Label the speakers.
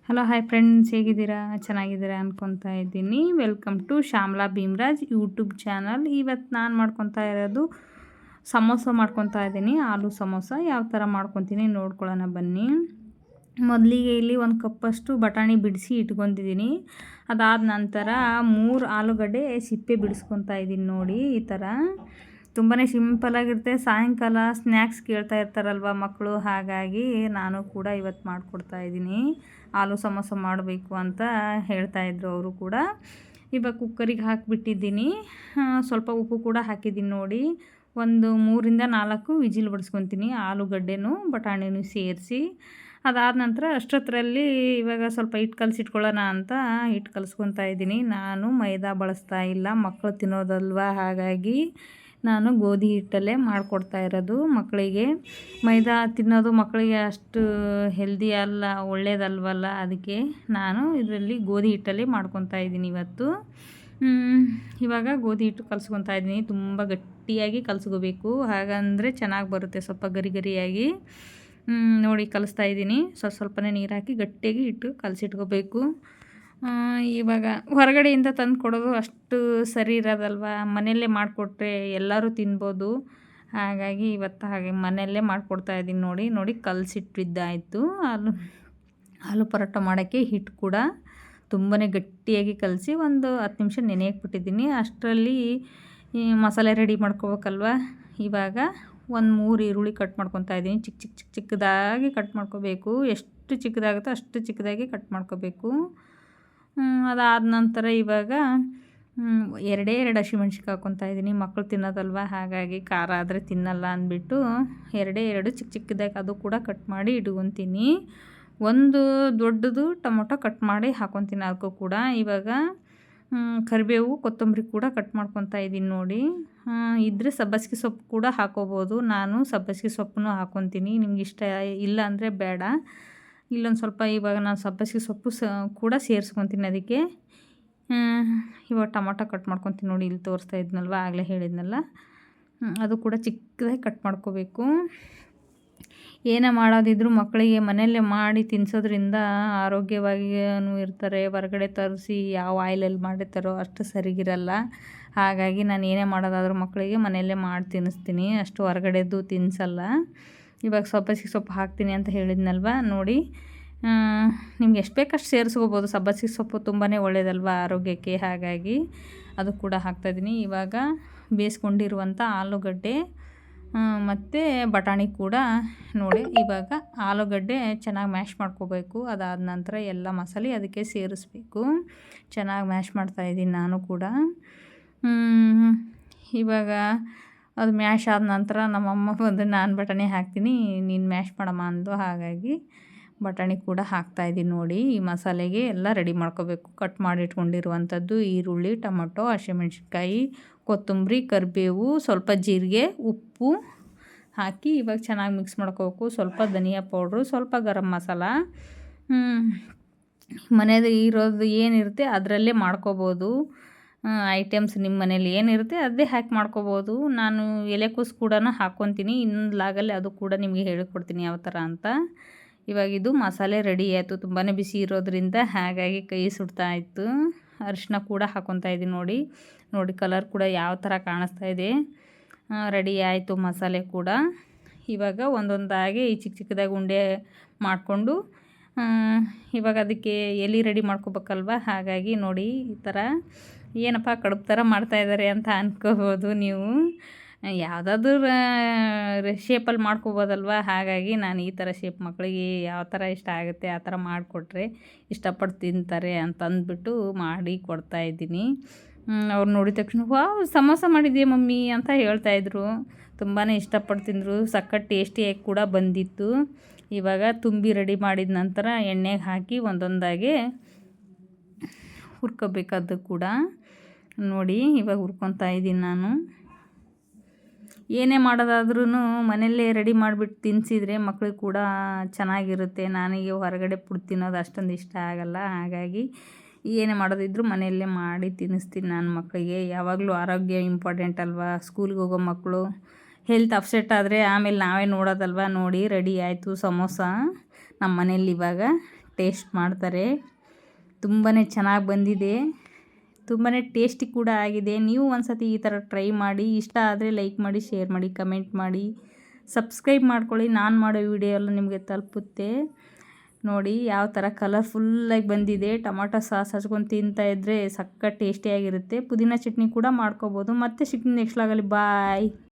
Speaker 1: Hello hi friends, ಹೇಗಿದ್ದೀರಾ? ಚೆನ್ನಾಗಿದ್ದೀರಾ ಅನ್ಕೊತಾ ಇದ್ದೀನಿ. Welcome to Shyamla Bheemraj YouTube channel. ಇವತ್ತು ನಾನು ಮಾಡ್ಕೊತಾ ಇರೋದು ಸಮೋಸ ಮಾಡ್ಕೊತಾ ಇದ್ದೀನಿ. ಆಲೂ ಸಮೋಸ ಯಾವ ಥರ ಮಾಡ್ಕೊತೀನಿ ನೋಡ್ಕೊಳ್ಳೋಣ ಬನ್ನಿ. ಮೊದಲಿಗೆ ಇಲ್ಲಿ ಒಂದು ಕಪ್ಪಷ್ಟು ಬಟಾಣಿ ಬಿಡಿಸಿ ಇಟ್ಕೊತಿದ್ದೀನಿ. ಅದಾದ ನಂತರ 3 ಆಲೂಗಡ್ಡೆ ಸಿಪ್ಪೆ ಬಿಡಿಸ್ಕೊತಾ ಇದ್ದೀನಿ. ನೋಡಿ, ಈ ಥರ ತುಂಬಾ ಸಿಂಪಲಾಗಿರುತ್ತೆ. ಸಾಯಂಕಾಲ ಸ್ನ್ಯಾಕ್ಸ್ ಕೇಳ್ತಾ ಇರ್ತಾರಲ್ವ ಮಕ್ಕಳು, ಹಾಗಾಗಿ ನಾನು ಕೂಡ ಇವತ್ತು ಮಾಡಿಕೊಡ್ತಾ ಇದ್ದೀನಿ. ಆಲೂ ಸಮೋಸ ಮಾಡಬೇಕು ಅಂತ ಹೇಳ್ತಾಯಿದ್ರು ಅವರು ಕೂಡ. ಇವಾಗ ಕುಕ್ಕರಿಗೆ ಹಾಕಿಬಿಟ್ಟಿದ್ದೀನಿ. ಸ್ವಲ್ಪ ಉಪ್ಪು ಕೂಡ ಹಾಕಿದ್ದೀನಿ. ನೋಡಿ, ಒಂದು 3-4 ವಿಜಿಲ್ ಬಡಿಸ್ಕೊತೀನಿ, ಆಲೂಗಡ್ಡೆನೂ ಬಟಾಣಿನೂ ಸೇರಿಸಿ. ಅದಾದ ನಂತರ ಅಷ್ಟೊತ್ತರಲ್ಲಿ ಇವಾಗ ಸ್ವಲ್ಪ ಹಿಟ್ಟು ಕಲಸಿಟ್ಕೊಳ್ಳೋಣ ಅಂತ ಹಿಟ್ಟು ಕಲಿಸ್ಕೊತಾ ಇದ್ದೀನಿ. ನಾನು ಮೈದಾ ಬಳಸ್ತಾ ಇಲ್ಲ, ಮಕ್ಕಳು ತಿನ್ನೋದಲ್ವ, ಹಾಗಾಗಿ ನಾನು ಗೋಧಿ ಹಿಟ್ಟಲ್ಲೇ ಮಾಡಿಕೊಡ್ತಾ ಇರೋದು ಮಕ್ಕಳಿಗೆ. ಮೈದಾ ತಿನ್ನೋದು ಮಕ್ಕಳಿಗೆ ಅಷ್ಟು ಹೆಲ್ದಿ ಅಲ್ಲ, ಒಳ್ಳೇದಲ್ವಲ್ಲ, ಅದಕ್ಕೆ ನಾನು ಇದರಲ್ಲಿ ಗೋಧಿ ಹಿಟ್ಟಲ್ಲೇ ಮಾಡ್ಕೊತಾ ಇದ್ದೀನಿ ಇವತ್ತು. ಇವಾಗ ಗೋಧಿ ಹಿಟ್ಟು ಕಲಸ್ಕೊತಾ ಇದ್ದೀನಿ. ತುಂಬ ಗಟ್ಟಿಯಾಗಿ ಕಲಸ್ಕೋಬೇಕು, ಹಾಗಂದರೆ ಚೆನ್ನಾಗಿ ಬರುತ್ತೆ. ಸ್ವಲ್ಪ ಗರಿ ಗರಿಯಾಗಿ ನೋಡಿ ಕಲಿಸ್ತಾ ಇದ್ದೀನಿ. ಸ್ವಲ್ಪನೇ ನೀರು ಹಾಕಿ ಗಟ್ಟಿಯಾಗಿ ಹಿಟ್ಟು ಕಲಸಿಟ್ಕೋಬೇಕು. ಇವಾಗ ಹೊರಗಡೆಯಿಂದ ತಂದು ಕೊಡೋದು ಅಷ್ಟು ಸರಿ ಇರೋದಲ್ವ, ಮನೆಯಲ್ಲೇ ಮಾಡಿಕೊಟ್ರೆ ಎಲ್ಲರೂ ತಿನ್ಬೋದು. ಹಾಗಾಗಿ ಇವತ್ತು ಹಾಗೆ ಮನೆಯಲ್ಲೇ ಮಾಡಿಕೊಡ್ತಾ ಇದ್ದೀನಿ. ನೋಡಿ ಕಲಸಿಟ್ಟಿದ್ದಾಯಿತು. ಆಲೂ ಪರೋಟ ಮಾಡೋಕ್ಕೆ ಹಿಟ್ಟು ಕೂಡ ತುಂಬಾ ಗಟ್ಟಿಯಾಗಿ ಕಲಸಿ ಒಂದು 10 ನಿಮಿಷ ನೆನೆಯಕ್ಕೆ ಬಿಟ್ಟಿದ್ದೀನಿ. ಅಷ್ಟರಲ್ಲಿ ಈ ಮಸಾಲೆ ರೆಡಿ ಮಾಡ್ಕೋಬೇಕಲ್ವ. ಇವಾಗ ಒಂದು 3 ಈರುಳ್ಳಿ ಕಟ್ ಮಾಡ್ಕೊತಾ ಇದ್ದೀನಿ. ಚಿಕ್ಕದಾಗಿ ಕಟ್ ಮಾಡ್ಕೋಬೇಕು. ಎಷ್ಟು ಚಿಕ್ಕದಾಗುತ್ತೋ ಅಷ್ಟು ಚಿಕ್ಕದಾಗಿ ಕಟ್ ಮಾಡ್ಕೋಬೇಕು. ಅದಾದ ನಂತರ ಇವಾಗ 2 ಹಸಿಮೆಣ್ಸಿನ್ಕಾಯಿ ಹಾಕ್ಕೊತಾ ಇದ್ದೀನಿ. ಮಕ್ಕಳು ತಿನ್ನೋದಲ್ವ, ಹಾಗಾಗಿ ಖಾರ ಆದರೆ ತಿನ್ನಲ್ಲ ಅಂದ್ಬಿಟ್ಟು 2 ಚಿಕ್ಕದಾಗಿ ಅದು ಕೂಡ ಕಟ್ ಮಾಡಿ ಇಟ್ಕೊತೀನಿ. ಒಂದು ದೊಡ್ಡದು ಟೊಮೊಟೊ ಕಟ್ ಮಾಡಿ ಹಾಕ್ಕೊತೀನಿ ಅದಕ್ಕೂ ಕೂಡ. ಇವಾಗ ಕರಿಬೇವು, ಕೊತ್ತಂಬರಿ ಕೂಡ ಕಟ್ ಮಾಡ್ಕೊತಾ ಇದ್ದೀನಿ. ನೋಡಿ, ಇದ್ದರೆ ಸಬ್ಬಸಿಗೆ ಸೊಪ್ಪು ಕೂಡ ಹಾಕೋಬೋದು. ನಾನು ಸಬ್ಬಸಿಗೆ ಸೊಪ್ಪನ್ನು ಹಾಕ್ಕೊತೀನಿ, ನಿಮ್ಗೆ ಇಷ್ಟ ಇಲ್ಲ ಅಂದರೆ ಬೇಡ. ಇಲ್ಲೊಂದು ಸ್ವಲ್ಪ ಇವಾಗ ನಾನು ಸಬ್ಬಸಿಗೆ ಸೊಪ್ಪು ಕೂಡ ಸೇರಿಸ್ಕೊತೀನಿ ಅದಕ್ಕೆ. ಇವಾಗ ಟೊಮೊಟೊ ಕಟ್ ಮಾಡ್ಕೊತೀನಿ. ನೋಡಿ, ಇಲ್ಲಿ ತೋರಿಸ್ತಾ ಇದ್ನಲ್ವ, ಆಗಲೇ ಹೇಳಿದ್ನಲ್ಲ, ಅದು ಕೂಡ ಚಿಕ್ಕದಾಗಿ ಕಟ್ ಮಾಡ್ಕೋಬೇಕು. ಏನೇ ಮಾಡೋದಿದ್ರು ಮಕ್ಕಳಿಗೆ ಮನೆಯಲ್ಲೇ ಮಾಡಿ ತಿನ್ನಿಸೋದ್ರಿಂದ ಆರೋಗ್ಯವಾಗಿಯೂ ಇರ್ತಾರೆ. ಹೊರಗಡೆ ತರಿಸಿ ಯಾವ ಆಯಿಲಲ್ಲಿ ಮಾಡಿರ್ತಾರೋ ಅಷ್ಟು ಸರಿಗಿರಲ್ಲ. ಹಾಗಾಗಿ ನಾನು ಏನೇ ಮಾಡೋದಾದ್ರೂ ಮಕ್ಕಳಿಗೆ ಮನೆಯಲ್ಲೇ ಮಾಡಿ ತಿನ್ನಿಸ್ತೀನಿ, ಅಷ್ಟು ಹೊರಗಡೆದು ತಿನ್ನಿಸಲ್ಲ. ಇವಾಗ ಸಬ್ಬಸಿಗೆ ಸೊಪ್ಪು ಹಾಕ್ತೀನಿ ಅಂತ ಹೇಳಿದ್ನಲ್ವ. ನೋಡಿ, ನಿಮ್ಗೆ ಎಷ್ಟು ಬೇಕಷ್ಟು ಸೇರಿಸ್ಕೋಬೋದು. ಸಬ್ಬಸಿಗೆ ಸೊಪ್ಪು ತುಂಬಾ ಒಳ್ಳೆಯದಲ್ವ ಆರೋಗ್ಯಕ್ಕೆ, ಹಾಗಾಗಿ ಅದು ಕೂಡ ಹಾಕ್ತಾಯಿದ್ದೀನಿ. ಇವಾಗ ಬೇಯಿಸ್ಕೊಂಡಿರುವಂಥ ಆಲೂಗಡ್ಡೆ ಮತ್ತು ಬಟಾಣಿ ಕೂಡ ನೋಡಿ, ಇವಾಗ ಆಲೂಗಡ್ಡೆ ಚೆನ್ನಾಗಿ ಮ್ಯಾಶ್ ಮಾಡ್ಕೋಬೇಕು. ಅದಾದ ನಂತರ ಎಲ್ಲ ಮಸಾಲೆ ಅದಕ್ಕೆ ಸೇರಿಸ್ಬೇಕು. ಚೆನ್ನಾಗಿ ಮ್ಯಾಶ್ ಮಾಡ್ತಾಯಿದ್ದೀನಿ ನಾನು ಕೂಡ. ಇವಾಗ ಅದು ಮ್ಯಾಶ್ ಆದ ನಂತರ ನಮ್ಮಮ್ಮ ಬಂದು ನಾನು ಬಟಾಣಿ ಹಾಕ್ತೀನಿ, ನೀನು ಮ್ಯಾಶ್ ಮಾಡಮ್ಮ ಅಂದು, ಹಾಗಾಗಿ ಬಟಾಣಿ ಕೂಡ ಹಾಕ್ತಾಯಿದ್ದೀನಿ. ನೋಡಿ, ಈ ಮಸಾಲೆಗೆ ಎಲ್ಲ ರೆಡಿ ಮಾಡ್ಕೋಬೇಕು. ಕಟ್ ಮಾಡಿ ಇಟ್ಕೊಂಡಿರುವಂಥದ್ದು ಈರುಳ್ಳಿ, ಟೊಮೊಟೊ, ಹಸಿಮೆಣ್ಸಿನ್ಕಾಯಿ, ಕೊತ್ತಂಬರಿ, ಕರಿಬೇವು, ಸ್ವಲ್ಪ ಜೀರಿಗೆ, ಉಪ್ಪು ಹಾಕಿ ಇವಾಗ ಚೆನ್ನಾಗಿ ಮಿಕ್ಸ್ ಮಾಡ್ಕೋಬೇಕು. ಸ್ವಲ್ಪ ಧನಿಯಾ ಪೌಡ್ರು, ಸ್ವಲ್ಪ ಗರಂ ಮಸಾಲ, ಮನೇದು ಇರೋದು ಏನಿರುತ್ತೆ ಅದರಲ್ಲೇ ಮಾಡ್ಕೋಬೋದು. ಐಟಮ್ಸ್ ನಿಮ್ಮ ಮನೇಲಿ ಏನಿರುತ್ತೆ ಅದೇ ಹಾಕಿ ಮಾಡ್ಕೋಬೋದು. ನಾನು ಎಲೆಕೋಸು ಕೂಡ ಹಾಕ್ಕೊತೀನಿ. ಇನ್ನೊಂದು ಲಾಗಲ್ಲಿ ಅದು ಕೂಡ ನಿಮಗೆ ಹೇಳಿಕೊಡ್ತೀನಿ ಯಾವ ಥರ ಅಂತ. ಇವಾಗ ಇದು ಮಸಾಲೆ ರೆಡಿ ಆಯಿತು. ತುಂಬಾ ಬಿಸಿ ಇರೋದ್ರಿಂದ ಹಾಗಾಗಿ ಕೈ ಸುಡ್ತಾ ಇತ್ತು. ಅರಿಶಿನ ಕೂಡ ಹಾಕ್ಕೊತಾ ಇದ್ದೀನಿ. ನೋಡಿ ಕಲರ್ ಕೂಡ ಯಾವ ಥರ ಕಾಣಿಸ್ತಾ ಇದೆ. ರೆಡಿ ಆಯಿತು ಮಸಾಲೆ ಕೂಡ. ಇವಾಗ ಒಂದೊಂದಾಗಿ ಚಿಕ್ಕದಾಗಿ ಉಂಡೆ ಮಾಡಿಕೊಂಡು ಇವಾಗ ಅದಕ್ಕೆ ಎಲೆ ರೆಡಿ ಮಾಡ್ಕೋಬೇಕಲ್ವ, ಹಾಗಾಗಿ ನೋಡಿ ಈ ಥರ ಏನಪ್ಪ ಕಡುಬು ಥರ ಮಾಡ್ತಾಯಿದ್ದಾರೆ ಅಂತ ಅಂದ್ಕೋಬೋದು ನೀವು. ಯಾವುದಾದ್ರೂ ಶೇಪಲ್ಲಿ ಮಾಡ್ಕೋಬೋದಲ್ವ, ಹಾಗಾಗಿ ನಾನು ಈ ಥರ ಶೇಪ್ ಮಕ್ಕಳಿಗೆ ಯಾವ ಥರ ಇಷ್ಟ ಆಗುತ್ತೆ ಆ ಥರ ಮಾಡಿಕೊಟ್ರೆ ಇಷ್ಟಪಟ್ಟು ತಿಂತಾರೆ ಅಂತ ಅಂದ್ಬಿಟ್ಟು ಮಾಡಿ ಕೊಡ್ತಾಯಿದ್ದೀನಿ. ಅವ್ರು ನೋಡಿದ ತಕ್ಷಣ ವಾವ್ ಸಮೋಸ ಮಾಡಿದ್ದೀಯ ಮಮ್ಮಿ ಅಂತ ಹೇಳ್ತಾಯಿದ್ರು. ತುಂಬಾ ಇಷ್ಟಪಟ್ಟು ತಿಂದರು. ಸಖತ್ ಟೇಸ್ಟಿಯಾಗಿ ಕೂಡ ಬಂದಿತ್ತು. ಇವಾಗ ತುಂಬಿ ರೆಡಿ ಮಾಡಿದ ನಂತರ ಎಣ್ಣೆಗೆ ಹಾಕಿ ಒಂದೊಂದಾಗೆ ಹುರ್ಕೋಬೇಕದು ಕೂಡ. ನೋಡಿ, ಇವಾಗ ಹುರ್ಕೊತಾ ಇದ್ದೀನಿ ನಾನು. ಏನೇ ಮಾಡೋದಾದ್ರೂ ಮನೆಯಲ್ಲೇ ರೆಡಿ ಮಾಡಿಬಿಟ್ಟು ತಿನ್ನಿಸಿದ್ರೆ ಮಕ್ಳಿಗೆ ಕೂಡ ಚೆನ್ನಾಗಿರುತ್ತೆ. ನನಗೆ ಹೊರಗಡೆ ಫುಡ್ ತಿನ್ನೋದು ಅಷ್ಟೊಂದು ಇಷ್ಟ ಆಗಲ್ಲ, ಹಾಗಾಗಿ ಏನೇ ಮಾಡೋದಿದ್ರು ಮನೆಯಲ್ಲೇ ಮಾಡಿ ತಿನ್ನಿಸ್ತೀನಿ ನಾನು ಮಕ್ಕಳಿಗೆ. ಯಾವಾಗಲೂ ಆರೋಗ್ಯ ಇಂಪಾರ್ಟೆಂಟ್ ಅಲ್ವಾ, ಸ್ಕೂಲ್ಗೆ ಹೋಗೋ ಮಕ್ಕಳು ಹೆಲ್ತ್ ಅಪ್ಸೆಟ್ ಆದರೆ ಆಮೇಲೆ ನಾವೇ ನೋಡೋದಲ್ವ. ನೋಡಿ ರೆಡಿ ಆಯಿತು ಸಮೋಸ ನಮ್ಮ ಮನೇಲಿ. ಇವಾಗ ಟೇಸ್ಟ್ ಮಾಡ್ತಾರೆ. ತುಂಬಾ ಚೆನ್ನಾಗಿ ಬಂದಿದೆ, ತುಂಬಾ ಟೇಸ್ಟಿ ಕೂಡ ಆಗಿದೆ. ನೀವು ಒಂದ್ಸತಿ ಈ ಥರ ಟ್ರೈ ಮಾಡಿ. ಇಷ್ಟ ಆದರೆ ಲೈಕ್ ಮಾಡಿ, ಶೇರ್ ಮಾಡಿ, ಕಮೆಂಟ್ ಮಾಡಿ, ಸಬ್ಸ್ಕ್ರೈಬ್ ಮಾಡ್ಕೊಳ್ಳಿ. ನಾನು ಮಾಡೋ ವಿಡಿಯೋ ಎಲ್ಲ ನಿಮಗೆ ತಲುಪುತ್ತೆ. ನೋಡಿ ಯಾವ ಥರ ಕಲರ್ಫುಲ್ಲಾಗಿ ಬಂದಿದೆ. ಟೊಮಾಟೊ ಸಾಸ್ ಹಚ್ಕೊಂಡು ತಿಂತಾಯಿದ್ರೆ ಸಕ್ಕ ಟೇಸ್ಟಿಯಾಗಿರುತ್ತೆ. ಪುದೀನ ಚಟ್ನಿ ಕೂಡ ಮಾಡ್ಕೋಬೋದು. ಮತ್ತೆ ಸಿಗ್ತೀನಿ ನೆಕ್ಸ್ಟ್ ವ್ಲಾಗಲ್ಲಿ. ಬಾಯ್.